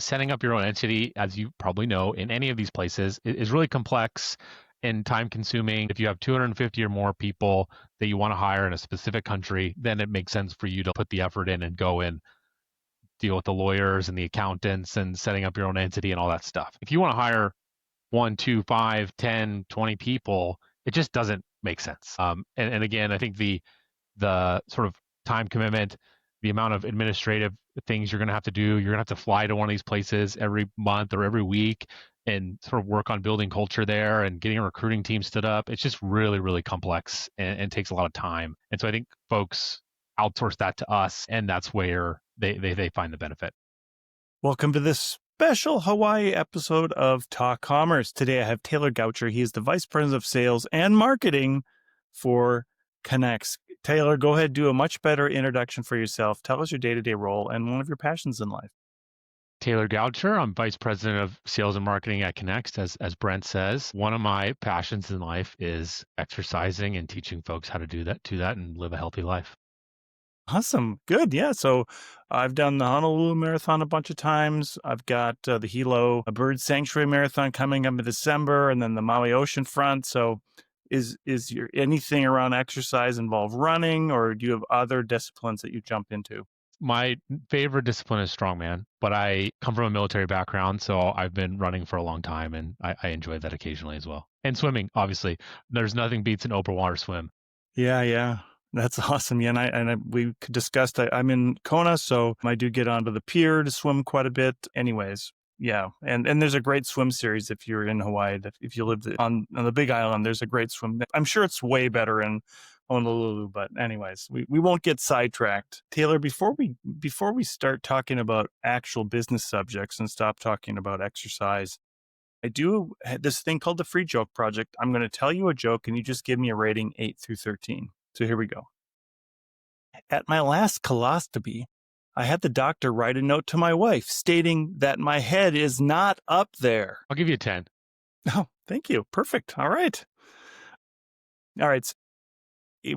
setting up your own entity, as you probably know, in any of these places is really complex and time consuming. If you have 250 or more people that you want to hire in a specific country, then it makes sense for you to put the effort in and go and deal with the lawyers and the accountants and setting up your own entity and all that stuff. If you want to hire one, two, five, 10, 20 people, it just doesn't make sense. And again, I think the sort of time commitment, the amount of administrative things you're going to have to do. You're going to have to fly to one of these places every month or every week and sort of work on building culture there and getting a recruiting team stood up. It's just really, really complex and takes a lot of time. And so I think folks outsource that to us, and that's where they find the benefit. Welcome to this special Hawaii episode of Talk Commerce. Today I have Taylor Goucher. He is the Vice President of Sales and Marketing for Connects. Taylor, go ahead, do a much better introduction for yourself. Tell us your day-to-day role and one of your passions in life. Taylor Goucher. I'm Vice President of Sales and Marketing at Connects. As Brent says, one of my passions in life is exercising and teaching folks how to do that and live a healthy life. Awesome. Good. Yeah. So I've done the Honolulu Marathon a bunch of times. I've got the Hilo Bird Sanctuary Marathon coming up in December, and then the Maui Ocean Front. So is your anything around exercise involve running, or do you have other disciplines that you jump into? My favorite discipline is strongman, but I come from a military background, so I've been running for a long time, and I enjoy that occasionally as well. And swimming, obviously. There's nothing beats an open water swim. Yeah. That's awesome. Yeah, we discussed. I'm in Kona, so I do get onto the pier to swim quite a bit. Anyways, yeah, and there's a great swim series if you're in Hawaii. If you live on the Big Island, there's a great swim. I'm sure it's way better in Honolulu, but anyways, we won't get sidetracked. Taylor, before we start talking about actual business subjects and stop talking about exercise, I do this thing called the Free Joke Project. I'm going to tell you a joke, and you just give me a rating 8 through 13. So here we go. At my last colostomy, I had the doctor write a note to my wife stating that my head is not up there. I'll give you a 10. Oh, thank you. Perfect. All right. So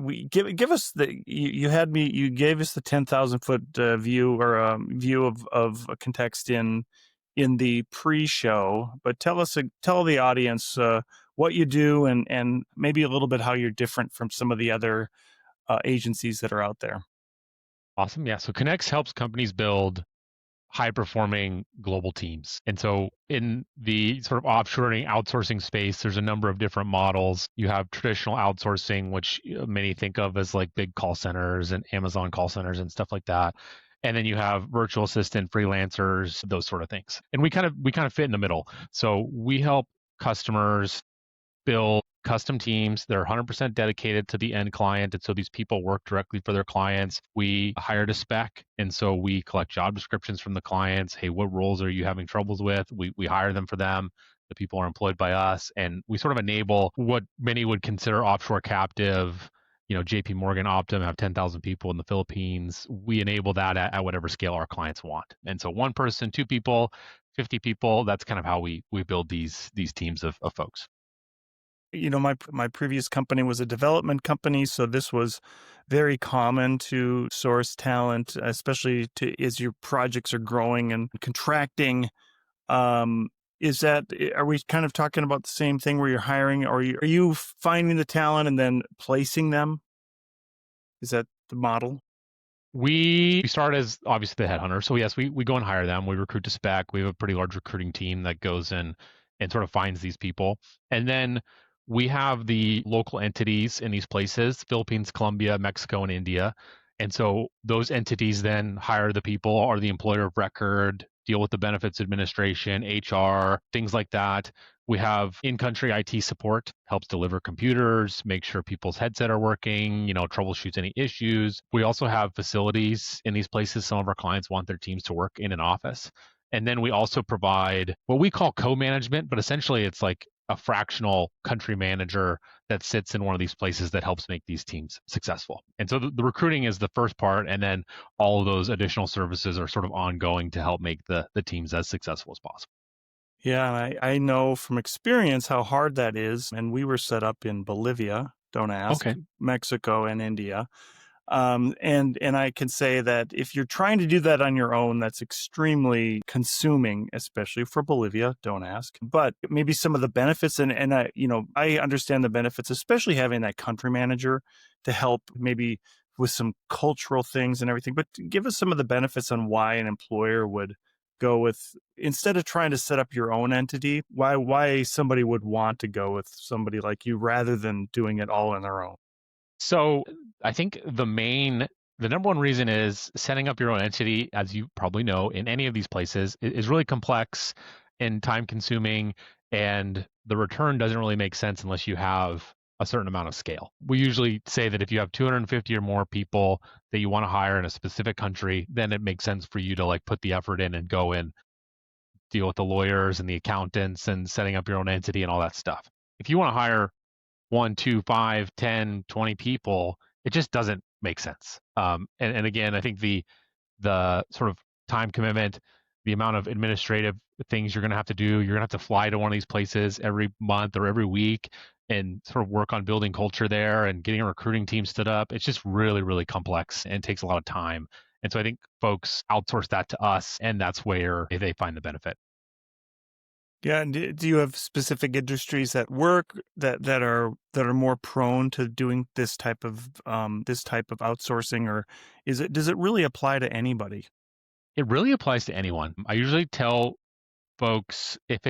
we give us you gave us the 10,000 foot view or view of a context in the pre-show, but tell the audience what you do and maybe a little bit how you're different from some of the other agencies that are out there. Awesome. Yeah. So Connects helps companies build high-performing global teams. And so in the sort of offshoring outsourcing space, there's a number of different models. You have traditional outsourcing, which many think of as like big call centers and Amazon call centers and stuff like that. And then you have virtual assistant freelancers, those sort of things. And we kind of fit in the middle. So we help customers build custom teams. They're 100% dedicated to the end client. And so these people work directly for their clients. We hire to spec. And so we collect job descriptions from the clients. Hey, what roles are you having troubles with? We hire them for them. The people are employed by us. And we sort of enable what many would consider offshore captive. JP Morgan, Optum have 10,000 people in the Philippines. We enable that at whatever scale our clients want. And so one person, two people, 50 people, that's kind of how we build these teams of folks. My previous company was a development company, so this was very common to source talent, especially as your projects are growing and contracting. Are we kind of talking about the same thing where you're hiring, or are you finding the talent and then placing them? Is that the model? We start as obviously the headhunter. So yes, we go and hire them. We recruit to spec. We have a pretty large recruiting team that goes in and sort of finds these people. And then we have the local entities in these places, Philippines, Colombia, Mexico, and India. And so those entities then hire the people, are the employer of record, deal with the benefits administration, HR, things like that. We have in-country IT support, helps deliver computers, make sure people's headset are working, troubleshoots any issues. We also have facilities in these places. Some of our clients want their teams to work in an office. And then we also provide what we call co-management, but essentially it's like a fractional country manager that sits in one of these places that helps make these teams successful. And so the recruiting is the first part, and then all of those additional services are sort of ongoing to help make the teams as successful as possible. Yeah, I know from experience how hard that is. And we were set up in Bolivia, don't ask, Okay. Mexico and India. And I can say that if you're trying to do that on your own, that's extremely consuming, especially for Bolivia. Don't ask. But maybe some of the benefits, and I understand the benefits, especially having that country manager to help maybe with some cultural things and everything. But give us some of the benefits on why an employer would go with, instead of trying to set up your own entity, why somebody would want to go with somebody like you rather than doing it all on their own. So I think the number one reason is setting up your own entity, as you probably know, in any of these places is really complex and time consuming, and the return doesn't really make sense unless you have a certain amount of scale. We usually say that if you have 250 or more people that you want to hire in a specific country, then it makes sense for you to like put the effort in and go and deal with the lawyers and the accountants and setting up your own entity and all that stuff. If you want to hire 1, 2, 5, 10, 20 people, it just doesn't make sense. And again, I think the sort of time commitment, the amount of administrative things you're going to have to do, you're going to have to fly to one of these places every month or every week and sort of work on building culture there and getting a recruiting team stood up. It's just really, really complex and takes a lot of time. And so I think folks outsource that to us, and that's where they find the benefit. Yeah, and do you have specific industries at work that are more prone to doing this type of outsourcing, or does it really apply to anybody? It really applies to anyone. I usually tell folks if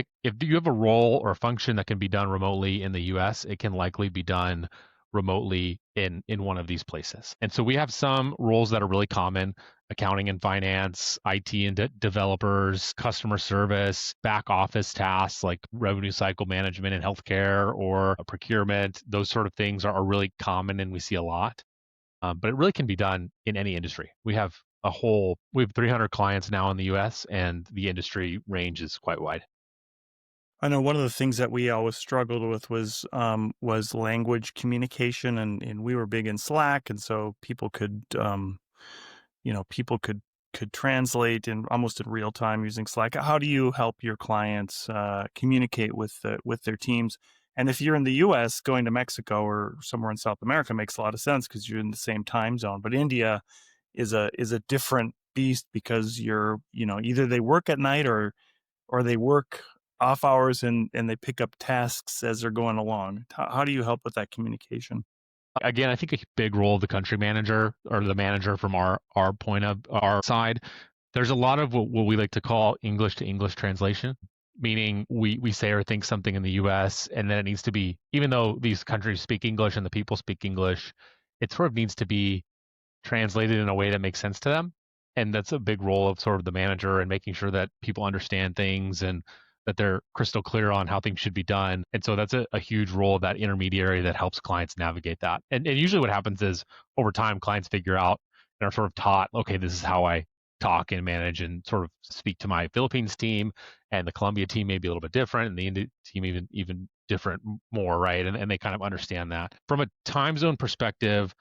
you have a role or a function that can be done remotely in the US, it can likely be done remotely in one of these places. And so we have some roles that are really common: accounting and finance, IT and developers, customer service, back office tasks like revenue cycle management in healthcare or procurement. Those sort of things are really common and we see a lot. But it really can be done in any industry. We have 300 clients now in the US, and the industry range is quite wide. I know one of the things that we always struggled with was language communication, and we were big in Slack, and so people could translate in almost in real time using Slack. How do you help your clients communicate with their teams? And if you're in the U.S., going to Mexico or somewhere in South America makes a lot of sense because you're in the same time zone. But India is a different beast because either they work at night or they work off hours and they pick up tasks as they're going along. How do you help with that communication? Again, I think a big role of the country manager or the manager from our point of our side. There's a lot of what we like to call English to English translation, meaning we say or think something in the US and then it needs to be, even though these countries speak English and the people speak English, it sort of needs to be translated in a way that makes sense to them. And that's a big role of sort of the manager and making sure that people understand things and that they're crystal clear on how things should be done. And so that's a huge role of that intermediary that helps clients navigate that. And usually what happens is over time, clients figure out and are sort of taught, okay, this is how I talk and manage and sort of speak to my Philippines team, and the Colombia team may be a little bit different, and the India team even different more, right? And they kind of understand that. From a time zone perspective,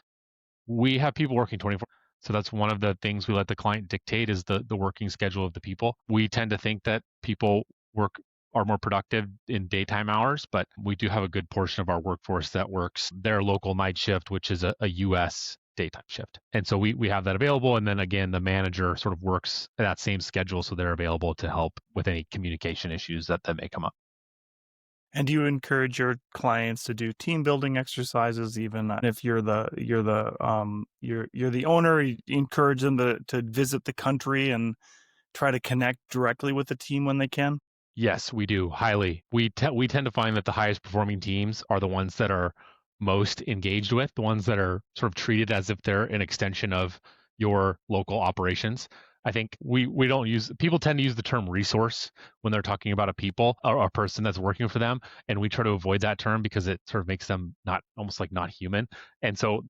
we have people working 24. So that's one of the things we let the client dictate is the working schedule of the people. We tend to think that people work are more productive in daytime hours, but we do have a good portion of our workforce that works their local night shift, which is a US daytime shift. And so we have that available. And then again, the manager sort of works that same schedule. So they're available to help with any communication issues that may come up. And do you encourage your clients to do team building exercises, even if you're the owner? You encourage them to visit the country and try to connect directly with the team when they can. Yes, we do highly. We tend to find that the highest performing teams are the ones that are most engaged with, the ones that are sort of treated as if they're an extension of your local operations. I think we don't use people tend to use the term resource when they're talking about a people or a person that's working for them, and we try to avoid that term because it sort of makes them not almost like not human. And so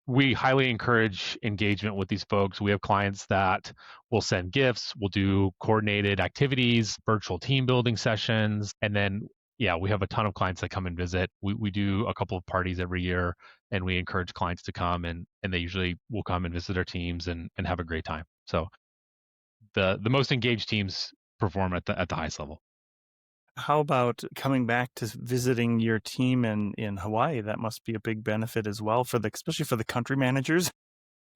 we highly encourage engagement with these folks. We have clients that will send gifts, we'll do coordinated activities, virtual team building sessions, and then yeah, we have a ton of clients that come and visit. We do a couple of parties every year, and we encourage clients to come, and they usually will come and visit our teams and have a great time. So the most engaged teams perform at the highest level. How about coming back to visiting your team in Hawaii? That must be a big benefit as well especially for the country managers.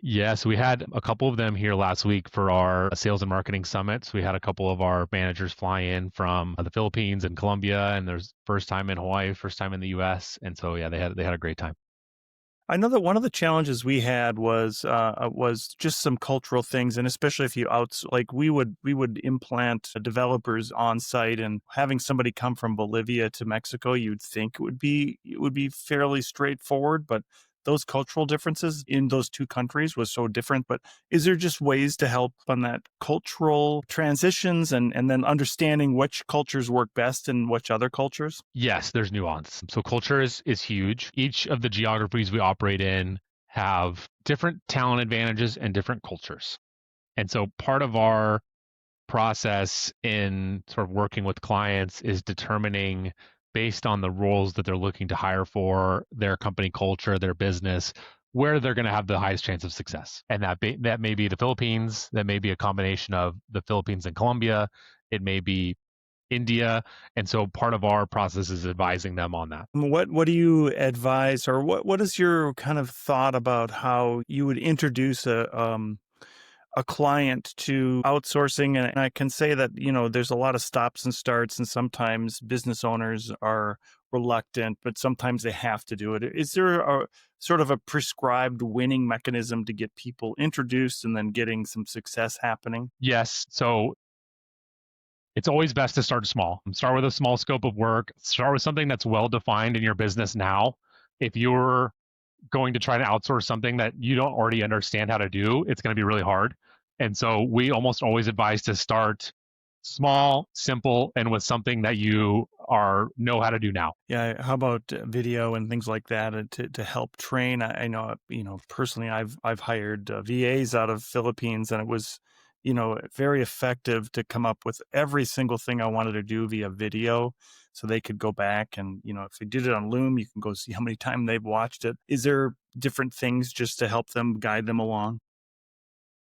Yes, we had a couple of them here last week for our sales and marketing summits. We had a couple of our managers fly in from the Philippines and Colombia, and there's first time in Hawaii, first time in the US. And so yeah, they had a great time. I know that one of the challenges we had was just some cultural things, and especially if you like we would implant developers on site, and having somebody come from Bolivia to Mexico, you'd think it would be fairly straightforward, but those cultural differences in those two countries was so different. But is there just ways to help on that cultural transitions and then understanding which cultures work best in which other cultures? Yes, there's nuance. So culture is huge. Each of the geographies we operate in have different talent advantages and different cultures. And so part of our process in sort of working with clients is determining based on the roles that they're looking to hire for, their company culture, their business, where they're going to have the highest chance of success. And that may be the Philippines, that may be a combination of the Philippines and Colombia, it may be India. And so part of our process is advising them on that. What do you advise, or what is your kind of thought about how you would introduce a client to outsourcing? And I can say that, there's a lot of stops and starts, and sometimes business owners are reluctant, but sometimes they have to do it. Is there a sort of a prescribed winning mechanism to get people introduced and then getting some success happening? Yes. So it's always best to start small. Start with a small scope of work. Start with something that's well defined in your business now. If you're going to try to outsource something that you don't already understand how to do, it's going to be really hard. And so we almost always advise to start small, simple, and with something that you are know how to do now. Yeah, how about video and things like that to help train? I know, personally, I've hired VAs out of Philippines, and it was, very effective to come up with every single thing I wanted to do via video, so they could go back and, if they did it on Loom, you can go see how many times they've watched it. Is there different things just to help them guide them along?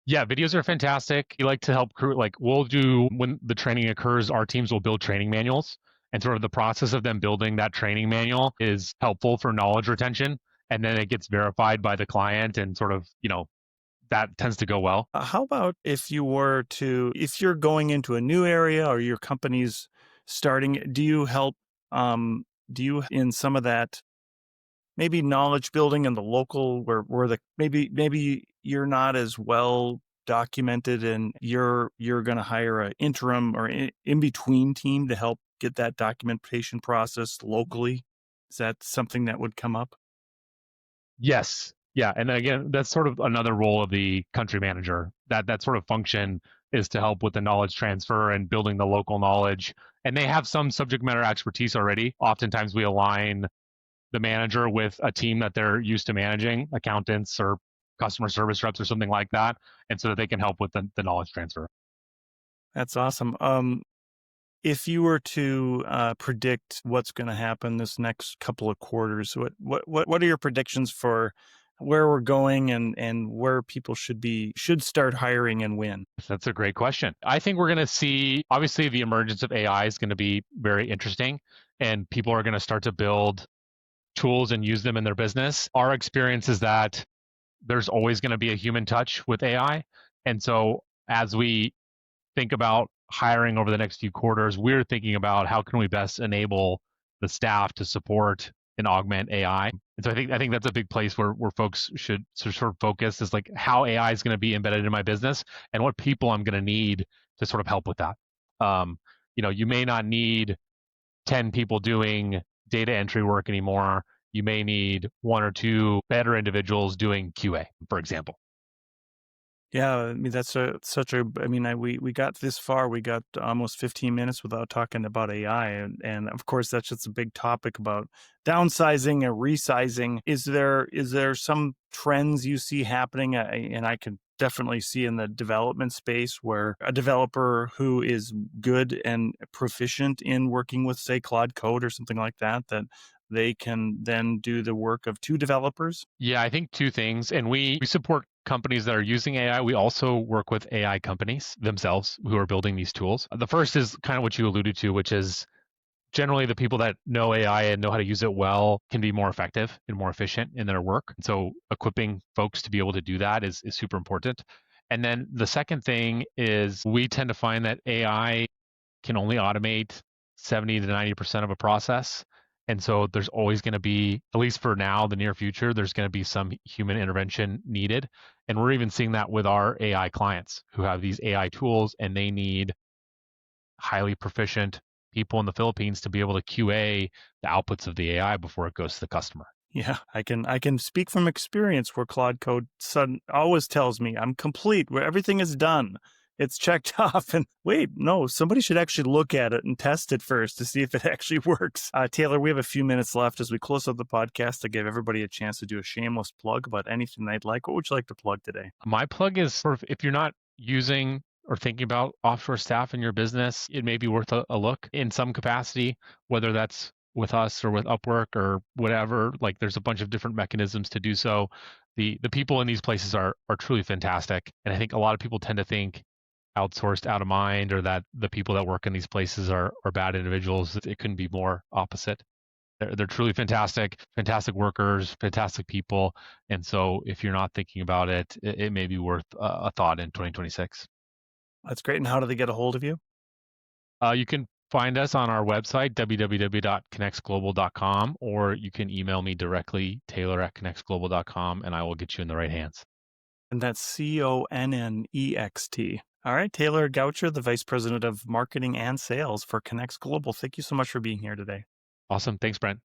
Yeah, videos are fantastic. We like to help crew, like we'll do when the training occurs, our teams will build training manuals. And sort of the process of them building that training manual is helpful for knowledge retention. And then it gets verified by the client and sort of, that tends to go well. How about if you're going into a new area or your company's starting, do you help, do you in some of that maybe knowledge building in the local where maybe you're not as well documented, and you're going to hire an interim or in between team to help get that documentation process locally? Is that something that would come up? Yes. Yeah. And again, that's sort of another role of the country manager. That sort of function is to help with the knowledge transfer and building the local knowledge. And they have some subject matter expertise already. Oftentimes we align the manager with a team that they're used to managing, accountants or customer service reps or something like that, and so that they can help with the knowledge transfer. That's awesome. If you were to predict what's going to happen this next couple of quarters, what are your predictions for where we're going, and where people should start hiring and when? That's a great question. I think we're going to see, obviously, the emergence of AI is going to be very interesting, and people are going to start to build tools and use them in their business. Our experience is that there's always going to be a human touch with AI. And so as we think about hiring over the next few quarters, we're thinking about how can we best enable the staff to support and augment AI. And so I think that's a big place where folks should sort of focus is like how AI is going to be embedded in my business and what people I'm going to need to sort of help with that. Um, you may not need 10 people doing data entry work anymore. You may need one or two better individuals doing QA, for example. Yeah, I mean that's such a. I mean, we got this far. We got almost 15 minutes without talking about AI, and of course that's just a big topic about downsizing and resizing. Is there some trends you see happening? And I can definitely see in the development space where a developer who is good and proficient in working with, say, Claude Code or something like that, that they can then do the work of two developers. Yeah, I think two things. And we support companies that are using AI. We also work with AI companies themselves who are building these tools. The first is kind of what you alluded to, which is generally the people that know AI and know how to use it well can be more effective and more efficient in their work. And so equipping folks to be able to do that is super important. And then the second thing is we tend to find that AI can only automate 70 to 90% of a process. And so there's always going to be, at least for now, the near future, there's going to be some human intervention needed. And we're even seeing that with our AI clients who have these AI tools and they need highly proficient people in the Philippines to be able to QA the outputs of the AI before it goes to the customer. Yeah, I can speak from experience where Claude Code always tells me I'm complete, where everything is done. It's checked off. And wait, no, somebody should actually look at it and test it first to see if it actually works. Taylor, we have a few minutes left as we close out the podcast to give everybody a chance to do a shameless plug about anything they'd like. What would you like to plug today? My plug is sort of if you're not using or thinking about offshore staff in your business, it may be worth a look in some capacity, whether that's with us or with Upwork or whatever. Like there's a bunch of different mechanisms to do so. The people in these places are truly fantastic. And I think a lot of people tend to think outsourced out of mind or that the people that work in these places are bad individuals. It couldn't be more opposite. They're truly fantastic workers, fantastic people. And so if you're not thinking about it, it may be worth a thought in 2026. That's great. And how do they get a hold of you? You can find us on our website, www.connexglobal.com, or you can email me directly, taylor@connexglobal.com, and I will get you in the right hands. And that's CONNEXT. All right, Taylor Goucher, the Vice President of Marketing and Sales for Connex Global. Thank you so much for being here today. Awesome. Thanks, Brent.